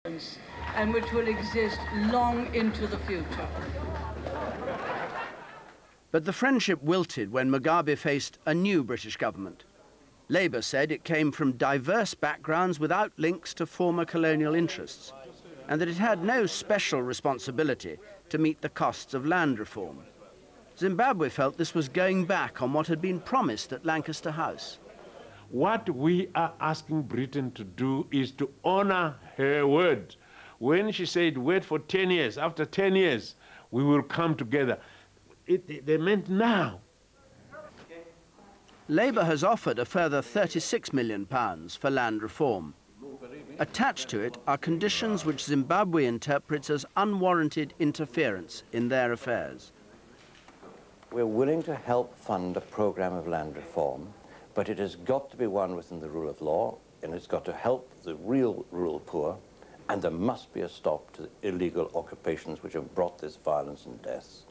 and which will exist long into the future. But the friendship wilted when Mugabe faced a new British government. Labour said it came from diverse backgrounds without links to former colonial interests, and that it had no special responsibility to meet the costs of land reform. Zimbabwe felt this was going back on what had been promised at Lancaster House. What we are asking Britain to do is to honor her word. When she said, wait for 10 years, after 10 years, we will come together. They meant now. Labour has offered a further £36 million for land reform. Attached to it are conditions which Zimbabwe interprets as unwarranted interference in their affairs. We're willing to help fund a program of land reform, but it has got to be one within the rule of law, and it's got to help the real rural poor, and there must be a stop to the illegal occupations which have brought this violence and deaths.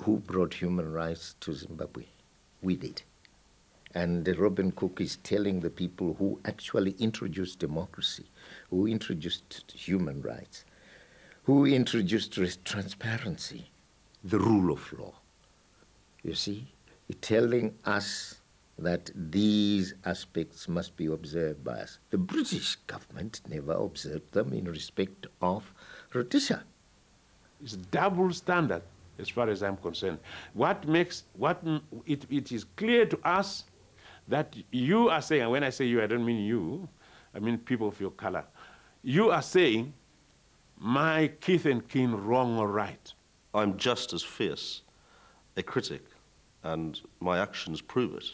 Who brought human rights to Zimbabwe? We did. And Robin Cook is telling the people who actually introduced democracy, who introduced human rights, who introduced transparency, the rule of law. You see, he's telling us that these aspects must be observed by us. The British government never observed them in respect of Rhodesia. It's double standard as far as I'm concerned. It is clear to us that you are saying, and when I say you, I don't mean you, I mean people of your color. You are saying, my kith and kin wrong or right. I'm just as fierce a critic, and my actions prove it,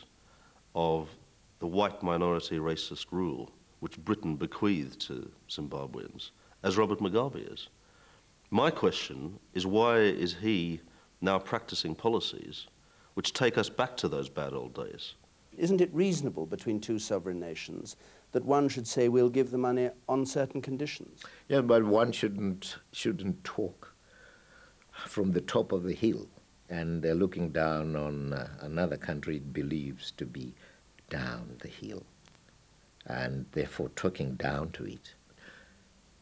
of the white minority racist rule which Britain bequeathed to Zimbabweans, as Robert Mugabe is. My question is, why is he now practicing policies which take us back to those bad old days? Isn't it reasonable between two sovereign nations that one should say we'll give the money on certain conditions? Yeah, but one shouldn't talk from the top of the hill and looking down on another country it believes to be down the hill, and therefore talking down to it.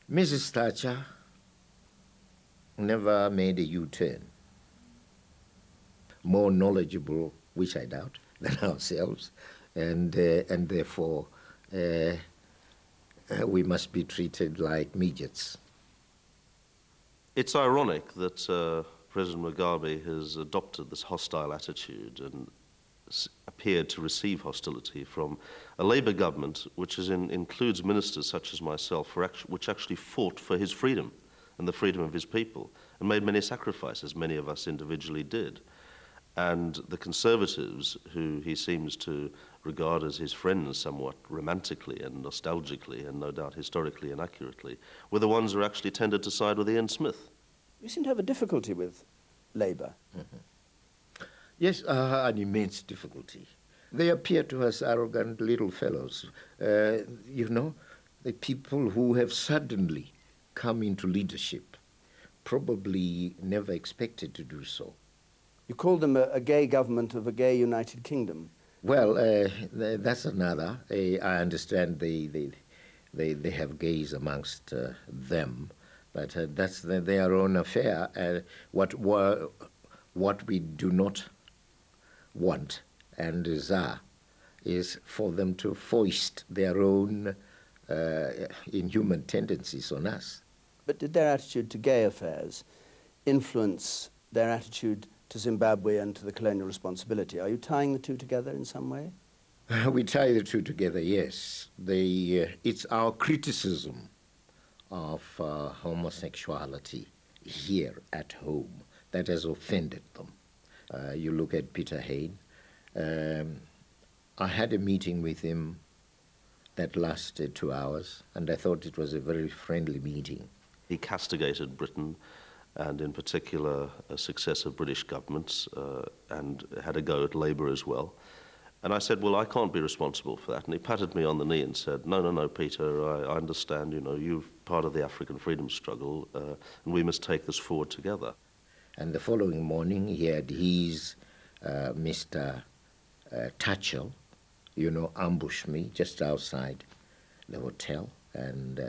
Mrs. Thatcher never made a U-turn. More knowledgeable, which I doubt, than ourselves, and therefore we must be treated like midgets. It's ironic that President Mugabe has adopted this hostile attitude and appeared to receive hostility from a Labour government which includes ministers such as myself, which actually fought for his freedom and the freedom of his people and made many sacrifices, many of us individually did. And the Conservatives, who he seems to regard as his friends somewhat romantically and nostalgically and no doubt historically and accurately, were the ones who actually tended to side with Ian Smith. You seem to have a difficulty with Labour. Mm-hmm. Yes, an immense difficulty. They appear to us arrogant little fellows. You know, the people who have suddenly come into leadership, probably never expected to do so. You called them a gay government of a gay United Kingdom. Well, that's another. I understand they have gays amongst them, but that's their own affair. What we do not want and desire is for them to foist their own inhuman tendencies on us. But did their attitude to gay affairs influence their attitude to Zimbabwe and to the colonial responsibility? Are you tying the two together in some way? We tie the two together, yes. It's our criticism of homosexuality here at home that has offended them. You look at Peter Hain. I had a meeting with him that lasted 2 hours, and I thought it was a very friendly meeting. He castigated Britain, and in particular successive British governments, and had a go at Labour as well. And I said, well, I can't be responsible for that. And he patted me on the knee and said, no, Peter, I understand, you know, you're part of the African freedom struggle, and we must take this forward together. And the following morning, he had his Mr. Tatchell, you know, ambush me just outside the hotel and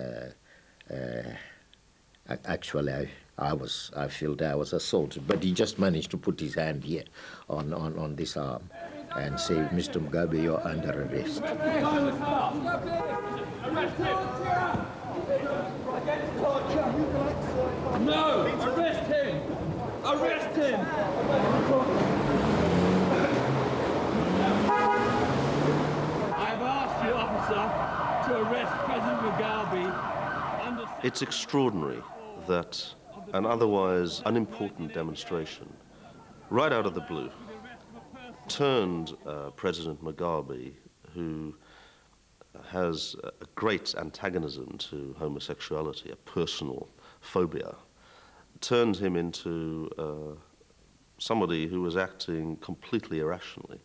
Actually, I felt I was assaulted, but he just managed to put his hand here on this arm and say, "Mr. Mugabe, you're under arrest." No! Arrest him! Arrest him! I've asked you, officer, to arrest President Mugabe. It's extraordinary that an otherwise unimportant demonstration, right out of the blue, turned President Mugabe, who has a great antagonism to homosexuality, a personal phobia, turned him into somebody who was acting completely irrationally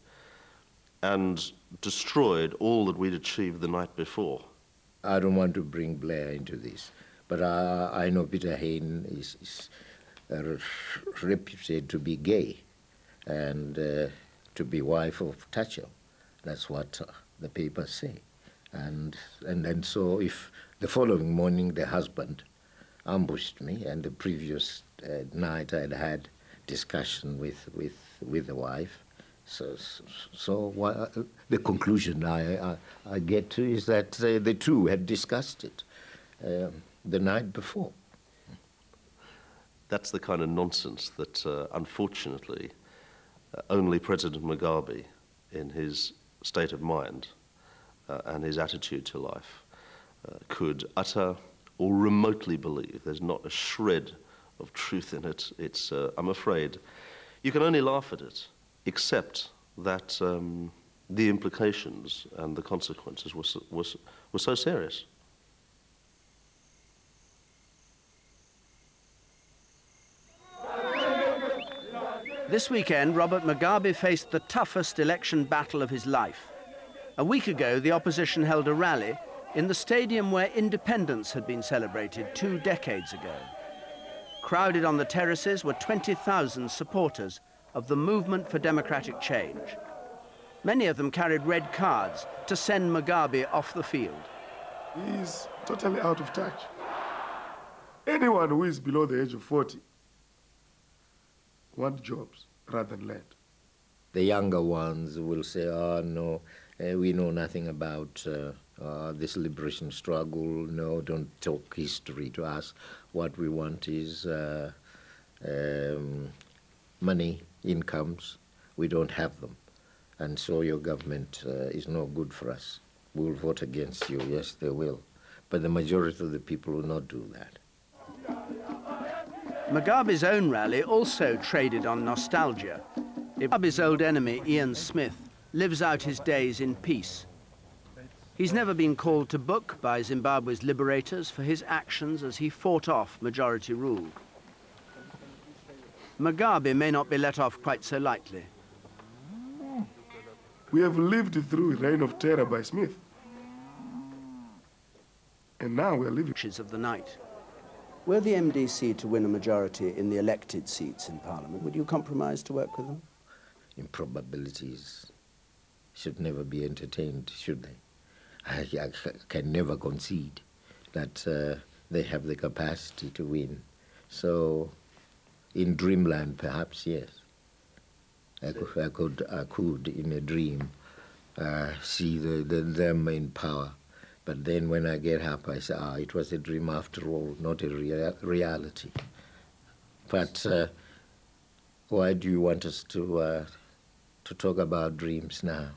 and destroyed all that we'd achieved the night before. I don't want to bring Blair into this, but I know Peter Hain is reputed to be gay and to be wife of Thatcher. That's what the papers say. And so if the following morning the husband ambushed me, and the previous night I'd had discussion with the wife, so the conclusion I get to is that the two had discussed it the night before. That's the kind of nonsense that, unfortunately, only President Mugabe, in his state of mind and his attitude to life, could utter or remotely believe. There's not a shred of truth in it. It's, I'm afraid, you can only laugh at it, except that the implications and the consequences were so serious. This weekend, Robert Mugabe faced the toughest election battle of his life. A week ago, the opposition held a rally in the stadium where independence had been celebrated 2 decades ago. Crowded on the terraces were 20,000 supporters of the Movement for Democratic Change. Many of them carried red cards to send Mugabe off the field. He is totally out of touch. Anyone who is below the age of 40 want jobs rather than land. The younger ones will say, "Oh, no, we know nothing about this liberation struggle. No, don't talk history to us. What we want is money, incomes. We don't have them. And so your government is no good for us. We'll vote against you." Yes, they will. But the majority of the people will not do that. Mugabe's own rally also traded on nostalgia. Mugabe's old enemy, Ian Smith, lives out his days in peace. He's never been called to book by Zimbabwe's liberators for his actions as he fought off majority rule. Mugabe may not be let off quite so lightly. We have lived through a reign of terror by Smith. And now we're living of the night. Were the MDC to win a majority in the elected seats in Parliament, would you compromise to work with them? Improbabilities should never be entertained, should they? I can never concede that they have the capacity to win. So, in dreamland, perhaps, yes. I could in a dream, see them in power. But then when I get up, I say, it was a dream after all, not a reality. But why do you want us to talk about dreams now?